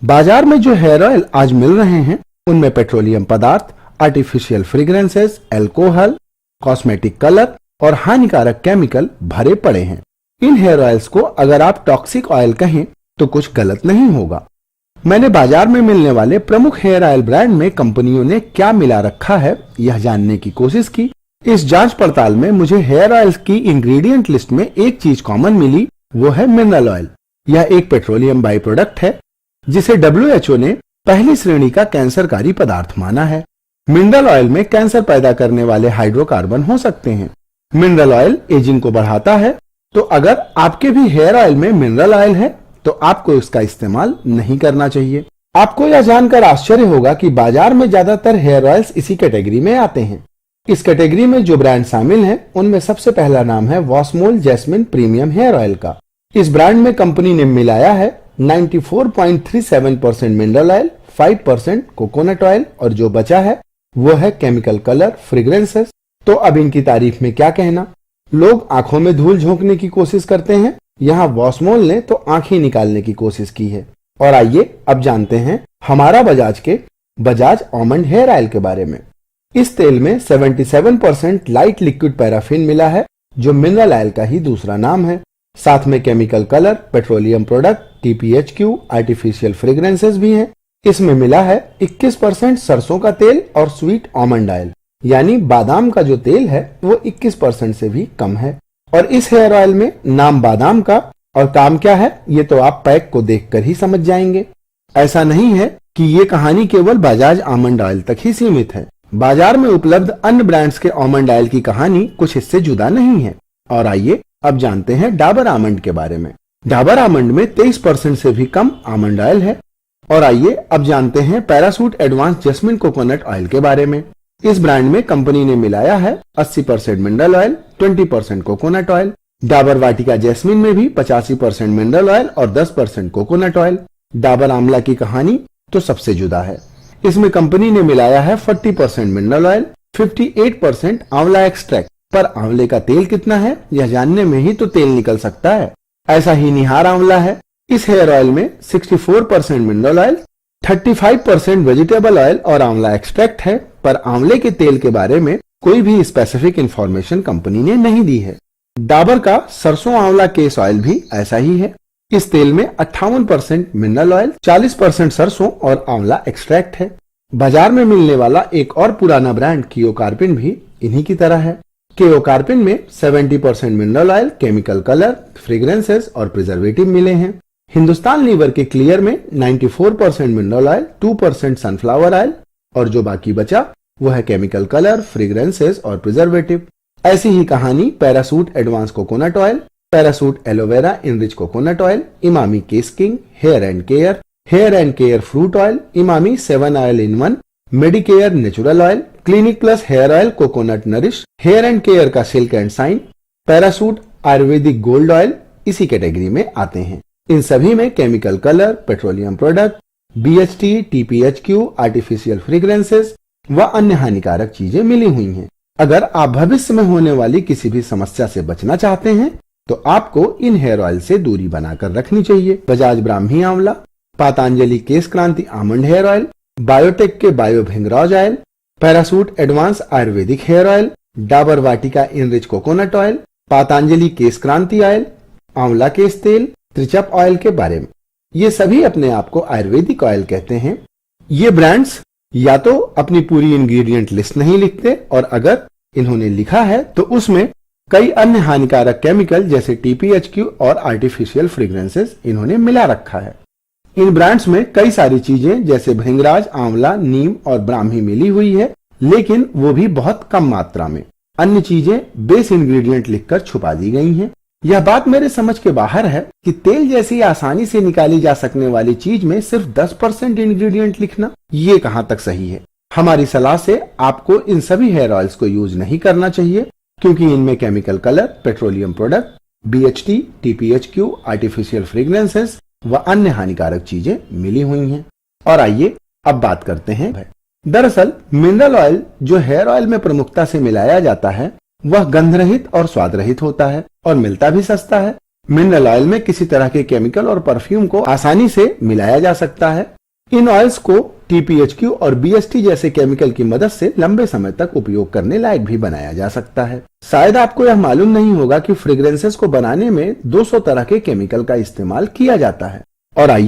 बाजार में जो हेयर ऑयल आज मिल रहे हैं उनमें पेट्रोलियम पदार्थ, artificial fragrances, alcohol, cosmetic colour और हानिकारक केमिकल भरे पड़े हैं। इन हेयर ऑयल्स को अगर आप टॉक्सिक ऑयल कहें तो कुछ गलत नहीं होगा। मैंने बाजार में मिलने वाले प्रमुख हेयर ऑयल ब्रांड में कंपनियों ने क्या मिला रखा है यह जानने की कोशिश की। इस जांच पड़ताल में मुझे हेयर ऑयल्स की इंग्रेडिएंट लिस्ट में एक चीज कॉमन मिली, वो है मिनरल ऑयल। यह एक पेट्रोलियम बाई प्रोडक्ट है जिसे WHO ने पहली श्रेणी का कैंसरकारी पदार्थ माना है। मिनरल ऑयल में कैंसर पैदा करने वाले हाइड्रोकार्बन हो सकते हैं। मिनरल ऑयल एजिंग को बढ़ाता है, तो अगर आपके भी हेयर ऑयल में मिनरल ऑयल है तो आपको इसका इस्तेमाल नहीं करना चाहिए। आपको यह जानकर आश्चर्य होगा कि बाजार में ज्यादातर हेयर ऑयल्स इसी कैटेगरी में आते हैं। इस कैटेगरी में जो ब्रांड शामिल हैं उनमें सबसे पहला नाम है वॉस्मोल जैस्मिन प्रीमियम हेयर ऑयल का। इस ब्रांड में कंपनी ने मिलाया है 94.37% मिनरल ऑयल, 5% कोकोनट ऑयल और जो बचा है वो है केमिकल कलर, फ्रेग्रेंसेस। तो अब इनकी तारीफ में क्या कहना। लोग आंखों में धूल झोंकने की कोशिश करते हैं, यहाँ वॉस्मोल ने तो आंखें निकालने की कोशिश की है। और आइए अब जानते हैं हमारा बजाज के बजाज आमंड हेयर ऑयल के बारे में। इस तेल में 77% लाइट लिक्विड पैराफिन मिला है जो मिनरल ऑयल का ही दूसरा नाम है। साथ में chemical colour, petroleum product, TPHQ, artificial fragrances भी हैं। इसमें मिला है 21% सरसों का तेल और स्वीट आमंड ऑयल, यानी बादाम का जो तेल है वो 21% से भी कम है। और इस हेयर ऑयल में नाम बादाम का और काम क्या है ये तो आप पैक को देखकर ही समझ जाएंगे। ऐसा नहीं है कि ये कहानी केवल बजाज आमंड ऑयल तक ही सीमित है। बाजार में उपलब्ध अन्य ब्रांड्स के आमंड ऑयल की कहानी कुछ इससे जुदा नहीं है। और आइए अब जानते हैं डाबर आमंड के बारे में। डाबर आमंड में 23% से भी कम आमंड ऑयल है। और आइए अब जानते हैं Parachute advance jasmine coconut oil के बारे में। इस ब्रांड में कंपनी ने मिलाया है 80% mineral oil, 20% coconut oil. Dabur Vatika jasmine में भी 85% मिनरल ऑयल और 10% कोकोनट ऑयल। डाबर आंवला की कहानी तो सबसे जुदा है। इसमें कंपनी ने मिलाया है 40% मिनरल ऑयल, 58% आंवला एक्सट्रैक्ट। पर आंवले का तेल कितना है यह जानने में ही तो तेल निकल सकता है। ऐसा ही निहार आंवला है। इस हेयर ऑयल में 64% मिनरल ऑयल, 35% वेजिटेबल ऑयल और आंवला एक्सट्रैक्ट है। पर आंवले के तेल के बारे में कोई भी स्पेसिफिक इंफॉर्मेशन कंपनी ने नहीं दी है। डाबर का सरसों आंवला केस ऑयल भी ऐसा ही है। इस तेल में 58% मिनरल ऑयल, 40% सरसों और आंवला एक्सट्रैक्ट है। बाजार में मिलने वाला एक और पुराना ब्रांड कियोकार्पिन भी इन्हीं की तरह है। कियोकार्पिन में 70% mineral oil, chemical colour, fragrances और प्रिजर्वेटिव मिले हैं। हिंदुस्तान लीवर के क्लियर में 94% मिनरल ऑयल, 2% सनफ्लावर ऑयल और जो बाकी बचा वो है केमिकल कलर, फ्रेग्रेंसेस और प्रिजर्वेटिव। ऐसी ही कहानी Parachute advance coconut oil, Parachute aloe vera enrich coconut oil, Emami Kesh King, hair and care fruit oil, Emami 7 oil in 1, Medicare natural oil, clinic plus hair oil coconut nourish, hair and care का silk and shine, Parachute Ayurvedic gold oil इसी category में आते हैं। इन सभी में chemical colour, petroleum product, BHT, TPHQ, artificial fragrances व अन्य हानिकारक चीजें मिली हुई हैं। अगर आप भविष्य में होने वाली किसी भी समस्या से बचना चाहते हैं तो आपको इन हेयर ऑयल से दूरी बनाकर रखनी चाहिए। बजाज ब्राह्मी आंवला, Patanjali Kesh Kranti almond hair oil, Biotique के bio Bhringraj oil, Parachute advance Ayurvedic hair oil, Dabur Vatika enrich coconut oil, Patanjali Kesh Kranti oil, आंवला केश तेल, त्रिचप ऑयल के बारे में। ये सभी अपने आप को आयुर्वेदिक ऑयल कहते हैं। ये ब्रांड्स या तो अपनी पूरी इंग्रेडिएंट लिस्ट नहीं लिखते और अगर इन्होंने लिखा है तो उसमें कई अन्य हानिकारक केमिकल जैसे TPHQ और आर्टिफिशियल फ्रेग्रेंसेस इन्होंने मिला रखा है। इन ब्रांड्स में कई सारी चीजें जैसे भृंगराज, आंवला, नीम और ब्राह्मी मिली हुई है, लेकिन वो भी बहुत कम मात्रा में। अन्य चीजें बेस इंग्रेडिएंट लिखकर छुपा दी गई हैं। यह बात मेरे समझ के बाहर है कि तेल जैसी आसानी से निकाली जा सकने वाली चीज में सिर्फ 10% इंग्रेडिएंट लिखना ये कहां तक सही है। हमारी सलाह से आपको इन सभी हेयर ऑयल्स को यूज नहीं करना चाहिए क्योंकि इनमें chemical colour, petroleum product, BHT, TPHQ, artificial fragrances व अन्य हानिकारक चीजें मिली हुई हैं। और आइए अब बात करते हैं। दरअसल मिनरल ऑयल जो हेयर ऑयल में प्रमुखता से मिलाया जाता है वह गंध रहित और स्वाद रहित होता है और मिलता भी सस्ता है। मिनरल ऑयल में किसी तरह के केमिकल और परफ्यूम को आसानी से मिलाया जा सकता है इन ऑयल्स को TPHQ और BST जैसे केमिकल की मदद से लंबे समय तक उपयोग करने लायक भी बनाया जा सकता है। शायद आपको यह मालूम नहीं होगा कि फ्रेग्रेंसेस को बनाने में 200 तरह के केमिकल का इस्तेमाल किया जाता है। और आइए